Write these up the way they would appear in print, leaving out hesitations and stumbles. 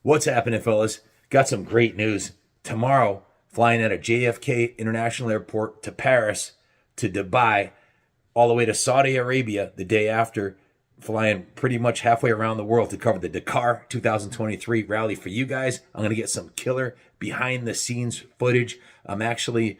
What's happening, fellas? Got some great news. Tomorrow, flying out of JFK International Airport to Paris to Dubai, all the way to Saudi Arabia the day after, flying pretty much halfway around the world to cover the Dakar 2023 rally for you guys. I'm going to get some killer behind the scenes footage. I'm actually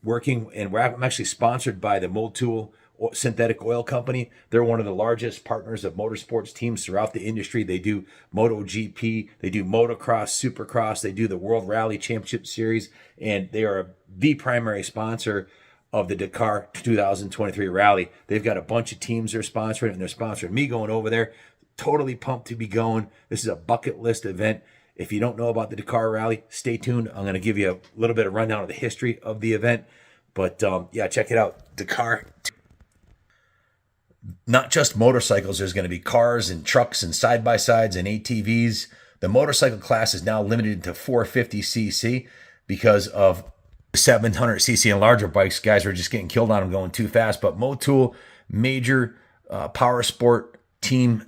I'm actually sponsored by the Motul synthetic oil company. They're one of the largest partners of motorsports teams throughout the industry. They do MotoGP, they do motocross, supercross, they do the World Rally Championship Series, and they are the primary sponsor of the Dakar 2023 rally. They've got a bunch of teams they're sponsoring, and they're sponsoring me going over there. Totally pumped to be going. This is a bucket list event. If you don't know about the Dakar rally, stay tuned. I'm going to give you a little bit of rundown of the history of the event. But yeah, check it out. Dakar. Not just motorcycles, there's going to be cars and trucks and side-by-sides and ATVs. The motorcycle class is now limited to 450cc because of 700cc and larger bikes. Guys are just getting killed on them going too fast. But Motul, major power sport team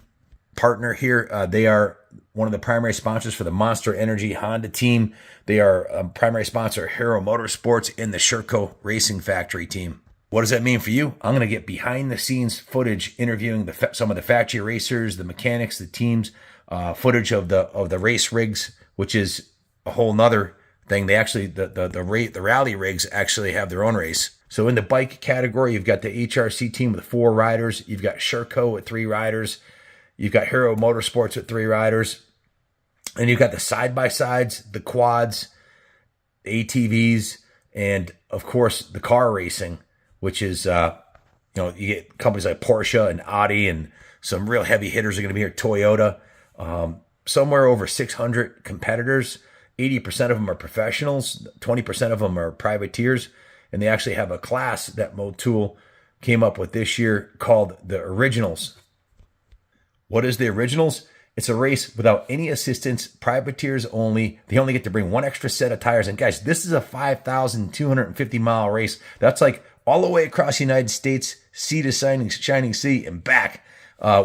partner here. They are one of the primary sponsors for the Monster Energy Honda team. They are a primary sponsor of Hero Motorsports and the Sherco Racing Factory team. What does that mean for you? I'm going to get behind the scenes footage interviewing some of the factory racers, the mechanics, the teams, footage of the race rigs, which is a whole nother thing. They actually, the rally rigs actually have their own race. So in the bike category, you've got the HRC team with 4 riders. You've got Sherco with 3 riders. You've got Hero Motorsports with 3 riders. And you've got the side-by-sides, the quads, the ATVs, and of course the car racing, which is, you get companies like Porsche and Audi, and some real heavy hitters are going to be here. Toyota, somewhere over 600 competitors. 80% of them are professionals. 20% of them are privateers. And they actually have a class that Motul came up with this year called the Originals. What is the Originals? It's a race without any assistance, privateers only. They only get to bring 1 extra set of tires. And guys, this is a 5,250 mile race. That's like all the way across the United States, sea to shining sea, and back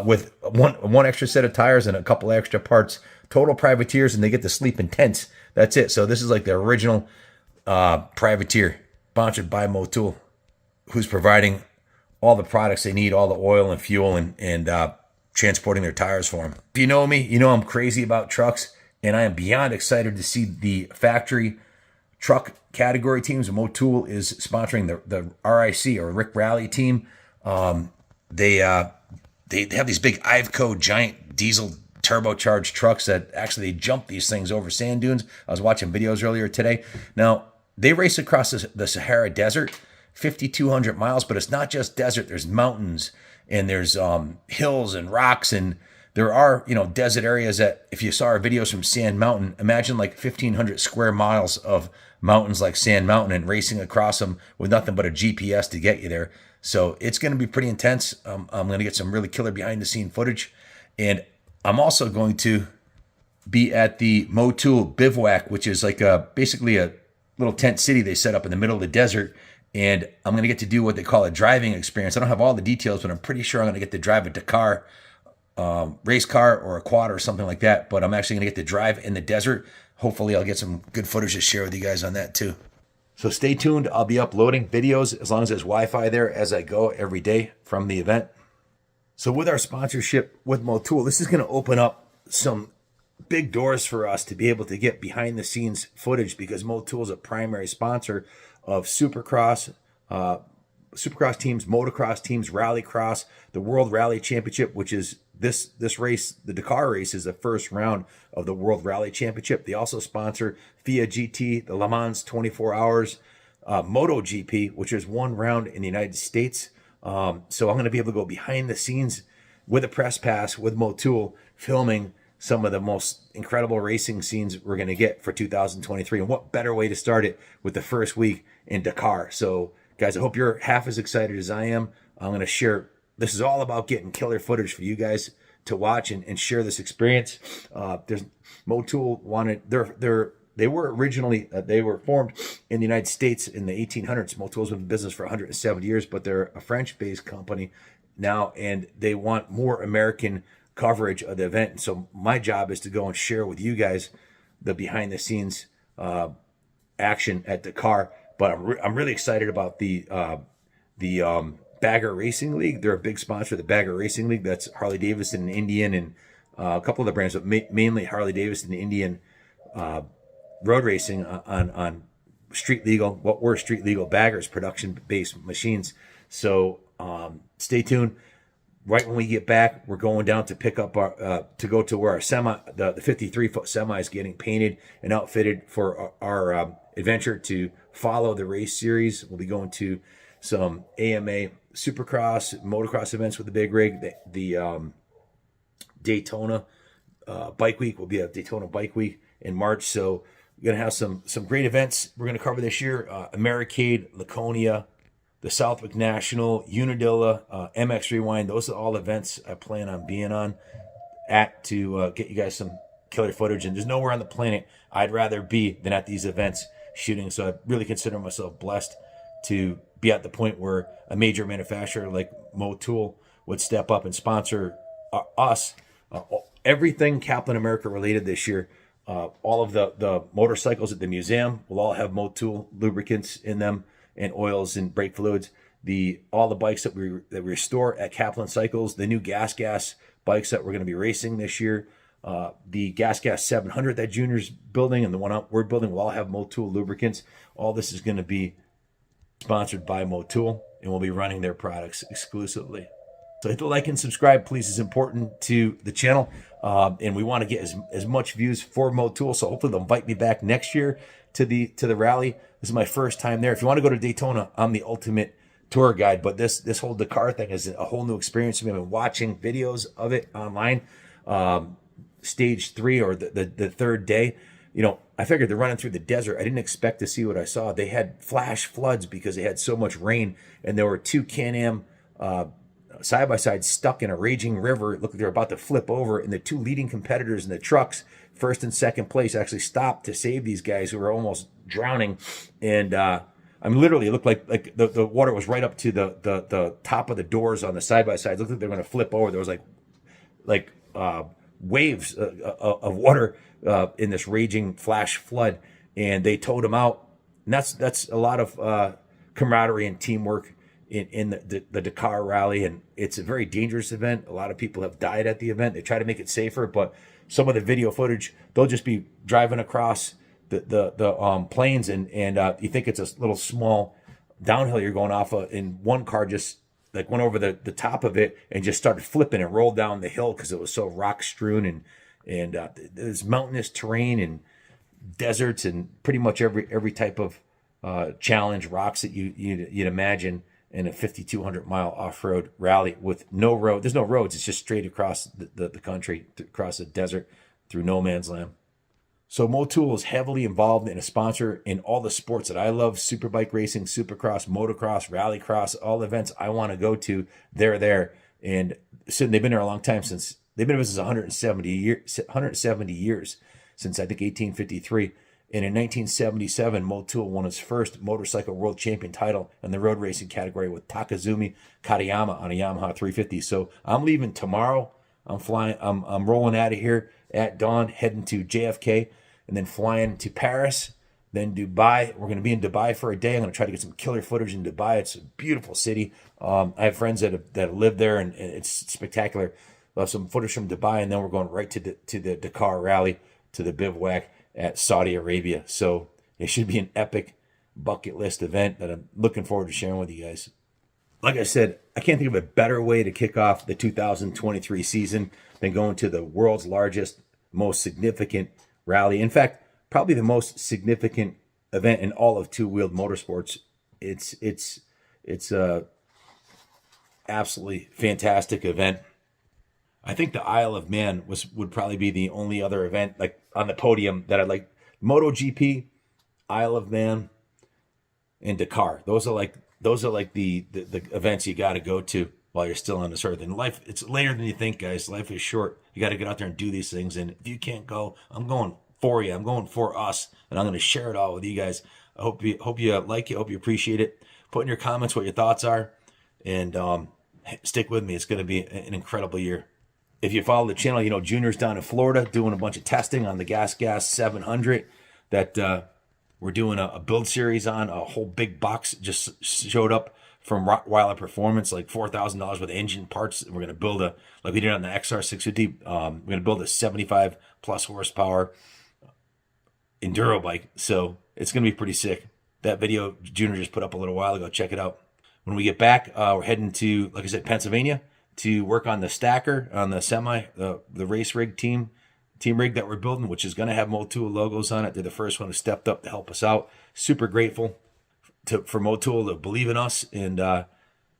with one extra set of tires and a couple extra parts. Total privateers, and they get to sleep in tents. That's it. So this is like the original privateer, sponsored by Motul, who's providing all the products they need, all the oil and fuel, and transporting their tires for them. If you know me, you know I'm crazy about trucks, and I am beyond excited to see the factory truck category teams. Motul is sponsoring the RIC, or Rick Rally team. They have these big Iveco giant diesel turbocharged trucks that actually they jump these things over sand dunes. I was watching videos earlier today. Now, they race across the Sahara Desert, 5,200 miles, but it's not just desert. There's mountains, and there's hills and rocks, and there are, desert areas that, if you saw our videos from Sand Mountain, imagine like 1,500 square miles of mountains like Sand Mountain, and racing across them with nothing but a GPS to get you there. So it's going to be pretty intense. I'm going to get some really killer behind the scene footage. And I'm also going to be at the Motul Bivouac, which is like basically a little tent city they set up in the middle of the desert. And I'm going to get to do what they call a driving experience. I don't have all the details, but I'm pretty sure I'm going to get to drive a Dakar race car or a quad or something like that. But I'm actually going to get to drive in the desert. Hopefully I'll get some good footage to share with you guys on that too. So stay tuned. I'll be uploading videos as long as there's Wi-Fi there as I go every day from the event. So with our sponsorship with Motul, this is going to open up some big doors for us to be able to get behind the scenes footage, because Motul is a primary sponsor of supercross teams, motocross teams, rallycross, the World Rally Championship, which is this race. The Dakar race is the first round of the World Rally Championship. They also sponsor FIA GT, the Le Mans 24 Hours, MotoGP, which is 1 round in the United States. So I'm going to be able to go behind the scenes with a press pass with Motul, filming some of the most incredible racing scenes we're going to get for 2023. And what better way to start it with the first week in Dakar. So guys, I hope you're half as excited as I am. I'm going to share. This is all about getting killer footage for you guys to watch and share this experience. There's Motul wanted, they were originally, they were formed in the United States in the 1800s. Motul's been in business for 170 years, but they're a French-based company now, and they want more American coverage of the event. And so my job is to go and share with you guys the behind the scenes action at Dakar. But I'm really excited about the Bagger Racing League. They're a big sponsor of the Bagger Racing League. That's Harley Davidson and Indian, and a couple of the brands, but mainly Harley Davidson and Indian road racing on street legal, what were street legal baggers, production based machines. So stay tuned. Right when we get back, we're going down to pick up our to go to where our the 53-foot semi is getting painted and outfitted for our adventure to follow the race series. We'll be going to some AMA Supercross, motocross events with the big rig. The Daytona Bike Week will be a Daytona Bike Week in March. So we're gonna have some great events we're gonna cover this year. Americade, Laconia, the Southwick National, Unadilla, MX Rewind. Those are all events I plan on being on to get you guys some killer footage. And there's nowhere on the planet I'd rather be than at these events shooting. So I really consider myself blessed to be at the point where a major manufacturer like Motul would step up and sponsor us. Everything Kaplan America related this year. All of the motorcycles at the museum will all have Motul lubricants in them, and oils and brake fluids. All the bikes that we restore at Kaplan Cycles, the new gas bikes that we're going to be racing this year, the gas 700 that Junior's building and the one we're building will all have Motul lubricants. All this is going to be sponsored by Motul, and we'll be running their products exclusively. So hit the like and subscribe, please. It's important to the channel, and we want to get as much views for Motul. So hopefully they'll invite me back next year to the rally. This is my first time there. If you want to go to Daytona, I'm the ultimate tour guide. But this whole Dakar thing is a whole new experience. We've been watching videos of it online. Stage 3 or the third day, I figured they're running through the desert. I didn't expect to see what I saw. They had flash floods because they had so much rain, and there were two Can-Am side-by-side stuck in a raging river. It looked like they were about to flip over, and the two leading competitors in the trucks, first and second place, actually stopped to save these guys who were almost drowning. And literally, it looked like the water was right up to the top of the doors on the side-by-side. It looked like they were going to flip over. There was like waves of water in this raging flash flood, and they towed them out. And that's a lot of camaraderie and teamwork in the Dakar rally, and it's a very dangerous event. A lot of people have died at the event. They try to make it safer, but some of the video footage, they'll just be driving across the plains, and you think it's a little small downhill you're going off of, and one car just went over the top of it and just started flipping and rolled down the hill because it was so rock strewn, and there's mountainous terrain and deserts and pretty much every type of challenge, rocks that you'd imagine in a 5,200 mile off-road rally with no road. There's no roads. It's just straight across the country, across the desert, through no man's land. So Motul is heavily involved and a sponsor in all the sports that I love: superbike racing, supercross, motocross, rallycross, all the events I want to go to. They're there. And so they've been there a long time, since they've been in business 170 years, since I think 1853. And in 1977, Motul won his first motorcycle world champion title in the road racing category with Takazumi Katayama on a Yamaha 350. So I'm leaving tomorrow. I'm flying. I'm rolling out of here at dawn, heading to JFK, and then flying to Paris, then Dubai. We're going to be in Dubai for a day. I'm going to try to get some killer footage in Dubai. It's a beautiful city. I have friends that have lived there, and it's spectacular. We'll have some footage from Dubai, and then we're going right to the Dakar rally, to the bivouac at Saudi Arabia. So it should be an epic bucket list event that I'm looking forward to sharing with you guys. Like I said, I can't think of a better way to kick off the 2023 season than going to the world's largest, most significant rally. In fact, probably the most significant event in all of two-wheeled motorsports. It's a absolutely fantastic event. I think the Isle of Man would probably be the only other event on the podium that I'd like. MotoGP, Isle of Man, and Dakar. Those are like the events you got to go to while you're still on this earth. And life, it's later than you think, guys. Life is short. You got to get out there and do these things. And if you can't go, I'm going for you. I'm going for us, and I'm going to share it all with you guys. I hope you like it. Hope you appreciate it. Put in your comments what your thoughts are, and stick with me. It's going to be an incredible year. If you follow the channel, you know Junior's down in Florida doing a bunch of testing on the Gas 700 that we're doing a build series on. A whole big box just showed up from Rottweiler Performance, like $4,000 with engine parts. We're going to build like we did on the XR 650, we're going to build a 75 plus horsepower enduro bike. So it's going to be pretty sick. That video Junior just put up a little while ago. Check it out. When we get back, we're heading to, like I said, Pennsylvania to work on the stacker, on the semi, the race rig team rig that we're building, which is going to have Motul logos on it. They're the first one who stepped up to help us out. Super grateful for Motul to believe in us and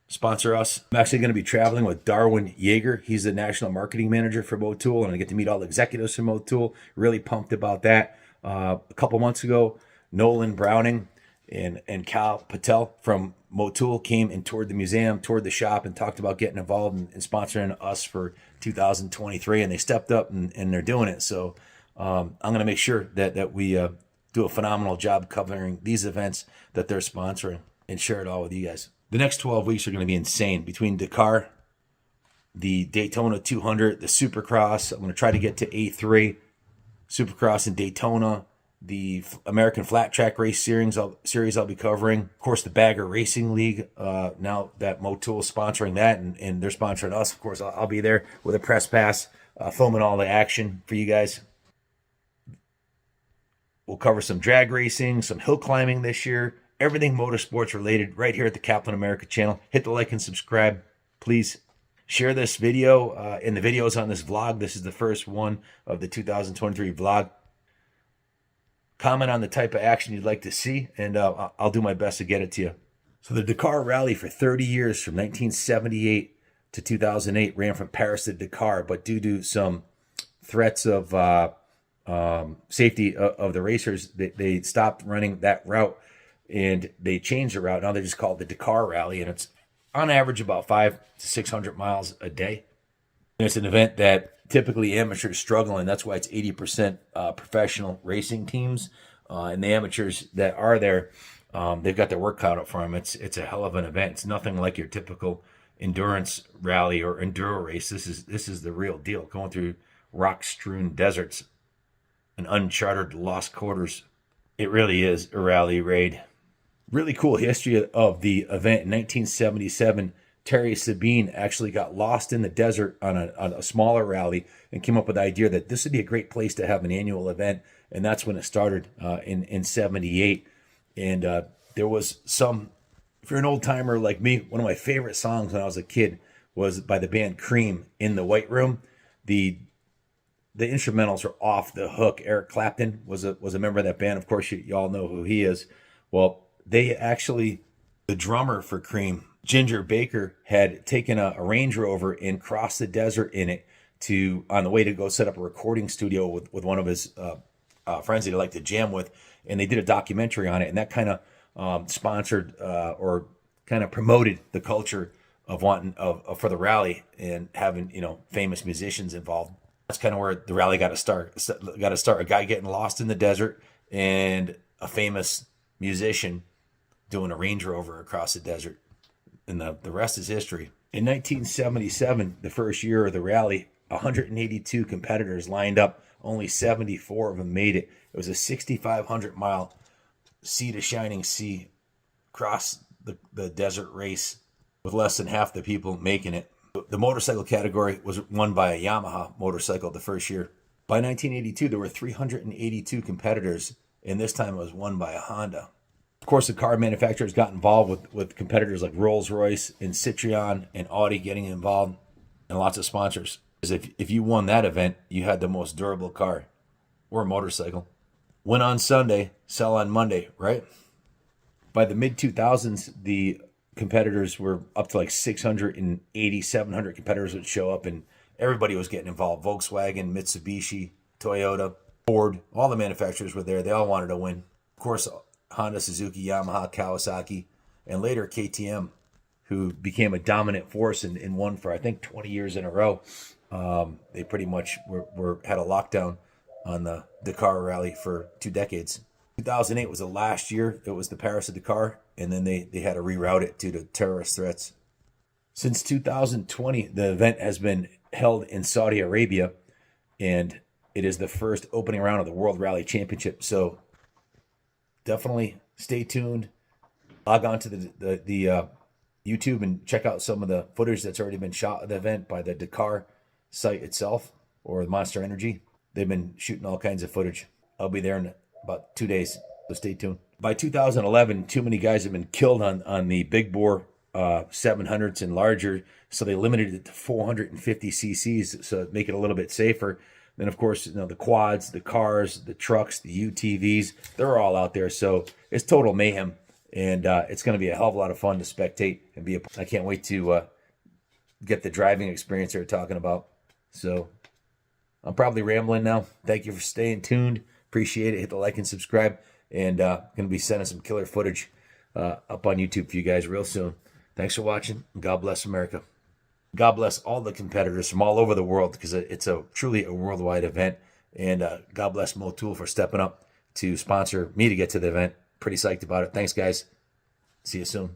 sponsor us. I'm actually going to be traveling with Darwin Yeager. He's the national marketing manager for Motul, and I get to meet all the executives from Motul. Really pumped about that. A couple months ago, Nolan Browning and Cal Patel from Motul came and toured the museum, toured the shop, and talked about getting involved and sponsoring us for 2023. And they stepped up and they're doing it. So I'm going to make sure that we do a phenomenal job covering these events that they're sponsoring and share it all with you guys. The next 12 weeks are going to be insane. Between Dakar, the Daytona 200, the Supercross, I'm going to try to get to A3, Supercross in Daytona, the American Flat Track Race series I'll be covering. Of course, the Bagger Racing League, now that Motul is sponsoring that, and they're sponsoring us. Of course, I'll be there with a press pass, filming all the action for you guys. We'll cover some drag racing, some hill climbing this year, everything motorsports related right here at the Kaplan America channel. Hit the like and subscribe, please. Share this video and the videos on this vlog. This is the first one of the 2023 vlog. Comment on the type of action you'd like to see, and I'll do my best to get it to you. So the Dakar Rally for 30 years, from 1978 to 2008, ran from Paris to Dakar, but due to some threats of safety of the racers, they stopped running that route, and they changed the route. Now they just call it the Dakar Rally, and it's on average about 500 to 600 miles a day. And it's an event that typically amateurs struggle, and that's why it's 80% professional racing teams. And the amateurs that are there, they've got their work cut out for them. It's a hell of an event. It's nothing like your typical endurance rally or enduro race. This is the real deal. Going through rock-strewn deserts and uncharted lost quarters. It really is a rally raid. Really cool history of the event. In 1977, Terry Sabine actually got lost in the desert on a smaller rally and came up with the idea that this would be a great place to have an annual event. And that's when it started in 78. And there was some, if you're an old timer like me, one of my favorite songs when I was a kid was by the band Cream, In the White Room. The instrumentals are off the hook. Eric Clapton was a member of that band. Of course, you all know who he is. Well, they actually, the drummer for Cream, Ginger Baker, had taken a Range Rover and crossed the desert in it on the way to go set up a recording studio with one of his friends that he liked to jam with, and they did a documentary on it, and that kind of sponsored or kind of promoted the culture of wanting for the rally and having famous musicians involved. That's kind of where the rally got to start. A guy getting lost in the desert and a famous musician doing a Range Rover across the desert. And the rest is history. In 1977, the first year of the rally, 182 competitors lined up. Only 74 of them made it. It was a 6,500-mile sea to shining sea across the desert race with less than half the people making it. The motorcycle category was won by a Yamaha motorcycle the first year. By 1982, there were 382 competitors, and this time it was won by a Honda. Of course, the car manufacturers got involved with competitors like Rolls-Royce and Citroen and Audi getting involved, and lots of sponsors. Because if you won that event, you had the most durable car or motorcycle. Win on Sunday, sell on Monday, right? By the mid-2000s, the competitors were up to like 680, 700 competitors would show up, and everybody was getting involved. Volkswagen, Mitsubishi, Toyota, Ford, all the manufacturers were there. They all wanted to win. Of course, Honda, Suzuki, Yamaha, Kawasaki, and later KTM, who became a dominant force and won for, I think, 20 years in a row. They pretty much had a lockdown on the Dakar rally for 2 decades. 2008 was the last year. It was the Paris to Dakar, and then they had to reroute it due to terrorist threats. Since 2020, the event has been held in Saudi Arabia, and it is the first opening round of the World Rally Championship. So definitely stay tuned. Log on to the YouTube and check out some of the footage that's already been shot at the event by the Dakar site itself, or the Monster Energy. They've been shooting all kinds of footage. I'll be there in about 2 days, so stay tuned. By 2011, too many guys have been killed on the big bore 700s and larger, so they limited it to 450 cc's, so make it a little bit safer. Then, of course, the quads, the cars, the trucks, the UTVs, they're all out there. So it's total mayhem, and it's going to be a hell of a lot of fun to spectate and be. I can't wait to get the driving experience they're talking about. So I'm probably rambling now. Thank you for staying tuned. Appreciate it. Hit the like and subscribe, and going to be sending some killer footage up on YouTube for you guys real soon. Thanks for watching. God bless America. God bless all the competitors from all over the world, because it's truly a worldwide event. And God bless Motul for stepping up to sponsor me to get to the event. Pretty psyched about it. Thanks, guys. See you soon.